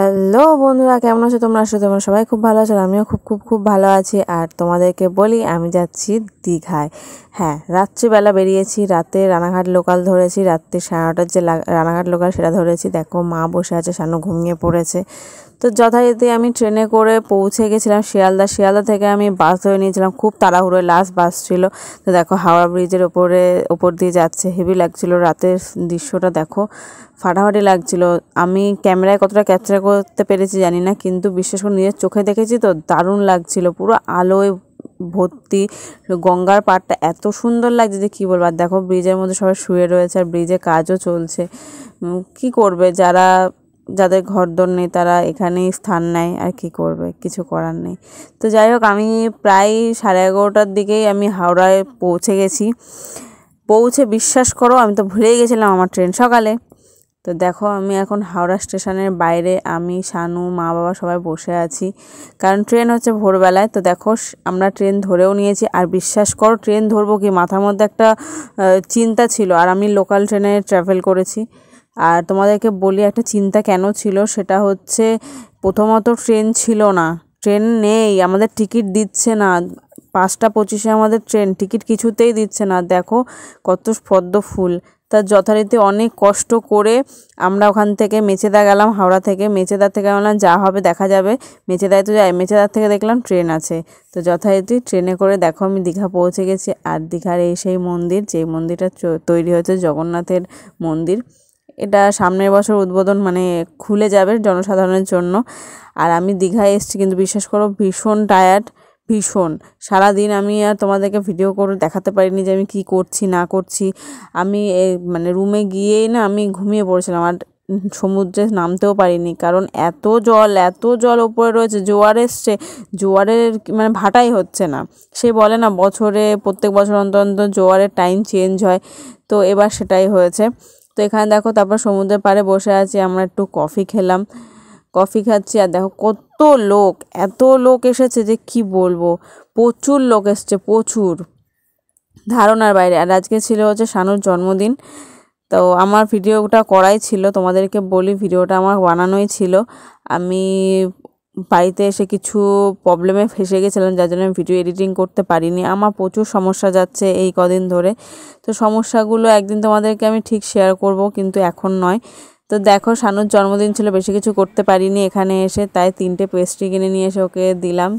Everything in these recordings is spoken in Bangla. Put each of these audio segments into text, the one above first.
হ্যালো বন্ধুরা, কেমন আছো তোমরা? তোমরা সবাই খুব ভালো আছো, আমিও খুব ভালো আছি। আর তোমাদেরকে বলি, আমি যাচ্ছি দীঘায়। হ্যাঁ, রাত্রিবেলা বেরিয়েছি, রাতে রানাঘাট লোকাল ধরেছি। রাত্রি 9:30 যে রানাঘাট লোকাল সেটা ধরেছি। দেখো মা বসে আছে, শানু ঘুমিয়ে পড়েছে। তো যথারীতি আমি ট্রেনে করে পৌঁছে গেছিলাম শিয়ালদা থেকে আমি বাস ধরে নিয়েছিলাম, খুব তাড়াহুড়োয় লাস্ট বাস ছিল। তো দেখো হাওড়া ব্রিজের ওপর দিয়ে যাচ্ছে, হেভি লাগছিল। রাতের দৃশ্যটা দেখো, ফাটাফাটি লাগছিল। আমি ক্যামেরায় কতটা ক্যাপচার করতে পেরেছি জানি না, কিন্তু বিশেষ করে নিজের চোখে দেখেছি তো দারুণ লাগছিল, পুরো আলোয় ভর্তি। গঙ্গার পাড়টা এত সুন্দর লাগছে যে কী বলবো। আর দেখো ব্রিজের মধ্যে সবাই শুয়ে রয়েছে, আর ব্রিজে কাজও চলছে। কি করবে, যাদের ঘরদোর নেই তারা এখানেই স্থান নেয়, আর কি করবে, কিছু করার নেই। তো যাই হোক, আমি প্রায় 11:30টার দিকেই আমি হাওড়ায় পৌঁছে গেছি। বিশ্বাস করো, আমি তো ভুলেই গেছিলাম আমার ট্রেন সকালে। তো দেখো আমি এখন হাওড়া স্টেশনের বাইরে, আমি শানু মা বাবা সবাই বসে আছি, কারণ ট্রেন হচ্ছে ভোরবেলায়। তো দেখো আমরা ট্রেন ধরেও নিয়েছি। আর বিশ্বাস করো, ট্রেন ধরবো কি মাথার মধ্যে একটা চিন্তা ছিল। আর আমি লোকাল ট্রেনে ট্রাভেল করেছি। আর তোমাদেরকে বলি একটা চিন্তা কেন ছিল, সেটা হচ্ছে প্রথমত ট্রেন নেই, আমাদের টিকিট দিচ্ছে না। 5:25 আমাদের ট্রেন, টিকিট কিছুতেই দিচ্ছে না। দেখো কত পদ্ম ফুল। তার যথারীতি অনেক কষ্ট করে আমরা ওখান থেকে মেচেদা গেলাম। হাওড়া থেকে মেচেদার থেকে বললাম যা হবে দেখা যাবে, মেচেদায় তো যাই। মেচেদার থেকে দেখলাম ট্রেন আছে, তো যথারীতি ট্রেনে করে দেখো আমি দীঘা পৌঁছে গেছি। আর দীঘার এই সেই মন্দির, যেই মন্দিরটা তৈরি হয়েছে, জগন্নাথের মন্দির। এটা সামনের বছর উদ্বোধন, মানে খুলে যাবে জনসাধারণের জন্য। আর আমি দীঘায় এসেছি, কিন্তু বিশ্বাস করো ভীষণ টায়ার্ড, ভীষণ। সারাদিন আমি আর তোমাদেরকে ভিডিও করে দেখাতে পারিনি যে আমি কী করছি না করছি। আমি মানে রুমে গিয়েই না আমি ঘুমিয়ে পড়েছিলাম। আর সমুদ্রে নামতেও পারিনি, কারণ এত জল ওপরে রয়েছে। জোয়ার এসছে, জোয়ারের মানে ভাটাই হচ্ছে না। সে বলে না প্রত্যেক বছর অন্তর অন্তর জোয়ারের টাইম চেঞ্জ হয়, তো এবার সেটাই হয়েছে। তো এখানে দেখো, তারপর সমুদ্রের পাড়ে বসে আছি, আমরা একটু কফি খেলাম, কফি খাচ্ছি। আর দেখো এত লোক এসেছে যে কি বলবো, প্রচুর লোক এসছে, প্রচুর, ধারণার বাইরে। আর আজকে ছিল হচ্ছে শানুর জন্মদিন। তো আমার ভিডিওটা করাই ছিল, তোমাদেরকে বলি ভিডিওটা আমার বানানোই ছিল। আমি বাড়িতে এসে কিছু প্রবলেমে ফেসে গেছিলাম, যার জন্য আমি ভিডিও এডিটিং করতে পারিনি। আমার প্রচুর সমস্যা যাচ্ছে এই কদিন ধরে। তো সমস্যাগুলো একদিন তোমাদেরকে আমি ঠিক শেয়ার করব, কিন্তু এখন নয়। তো দেখো শানুর জন্মদিন ছিল, বেশি কিছু করতে পারিনি এখানে এসে, তাই 3টে পেস্ট্রি কিনে নিয়ে এসে ওকে দিলাম।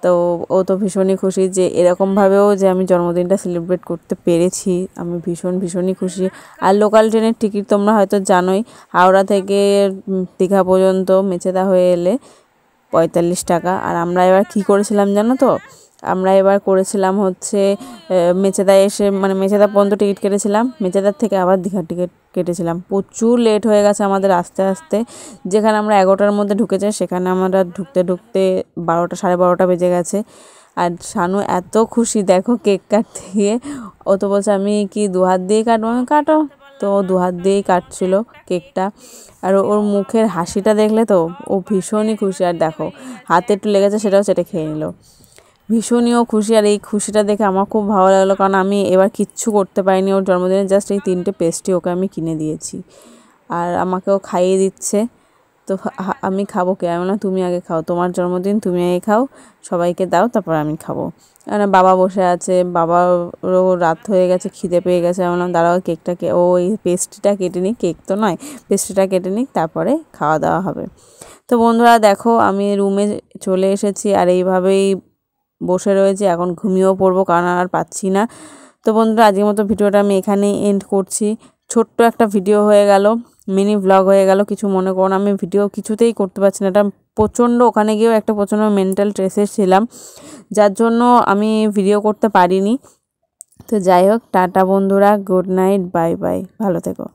তো ও তো ভীষণই খুশি যে এরকমভাবেও যে আমি জন্মদিনটা সেলিব্রেট করতে পেরেছি। আমি ভীষণই খুশি। আর লোকাল ট্রেনের টিকিট তোমরা হয়তো জানোই, হাওড়া থেকে দীঘা পর্যন্ত মেচেদা হয়ে এলে 45 টাকা। আর আমরা এবার কি করেছিলাম জানো তো, আমরা এবার করেছিলাম হচ্ছে মেচেদায় এসে, মানে মেচেদা পর্যন্ত টিকিট কেটেছিলাম, মেচেদার থেকে আবার দীঘার টিকিট কেটেছিলাম। প্রচুর লেট হয়ে গেছে আমাদের আস্তে আস্তে। যেখানে আমরা 11টার মধ্যে ঢুকেছি, সেখানে আমরা ঢুকতে 12:30 বেজে গেছে। আর শানু এত খুশি, দেখো কেক কাটতে গিয়ে ও তো বলছে আমি কি 2 হাত দিয়েই কাটবো। আমি কাটো, তো 2 হাত দিয়েই কাটছিল কেকটা। আর ওর মুখের হাসিটা দেখলে তো ও ভীষণই খুশি। আর দেখো হাতে একটু লেগেছে, সেটাও চেটে খেয়ে নিল। ভীষণই ও খুশি। আর এই খুশিটা দেখে আমার খুব ভালো লাগলো, কারণ আমি এবার কিচ্ছু করতে পারিনি ওর জন্মদিনে, জাস্ট এই 3টে পেস্ট্রি ওকে আমি কিনে দিয়েছি। আর আমাকেও খাইয়ে দিচ্ছে। তো আমি খাবো কে? আমি বললাম তুমি আগে খাও, তোমার জন্মদিন, তুমি আগে খাও, সবাইকে দাও, তারপর আমি খাবো। আর বাবা বসে আছে, বাবারও রাত হয়ে গেছে, খিদে পেয়ে গেছে। আমি বললাম দাঁড়াও, ওই পেস্ট্রিটা কেটে নিই, কেক তো নয়, পেস্ট্রিটা কেটে নিই, তারপরে খাওয়া দাওয়া হবে। তো বন্ধুরা দেখো, আমি রুমে চলে এসেছি, আর এইভাবেই বসে রয়েছি। এখন ঘুমিয়েও পড়বো, কারণ আর পাচ্ছি না। তো বন্ধুরা আজকের মতো ভিডিওটা আমি এখানেই এন্ড করছি। ছোট্ট একটা ভিডিও হয়ে গেল, মিনি ব্লগ হয়ে গেল, কিছু মনে করো না। আমি ভিডিও কিছুতেই করতে পারছি না, এটা ওখানে গিয়েও একটা প্রচণ্ড মেন্টাল স্ট্রেসে ছিলাম, যার জন্য আমি ভিডিও করতে পারিনি। তো যাই হোক, টাটা বন্ধুরা, গুড নাইট, বাই বাই, ভালো থেকো।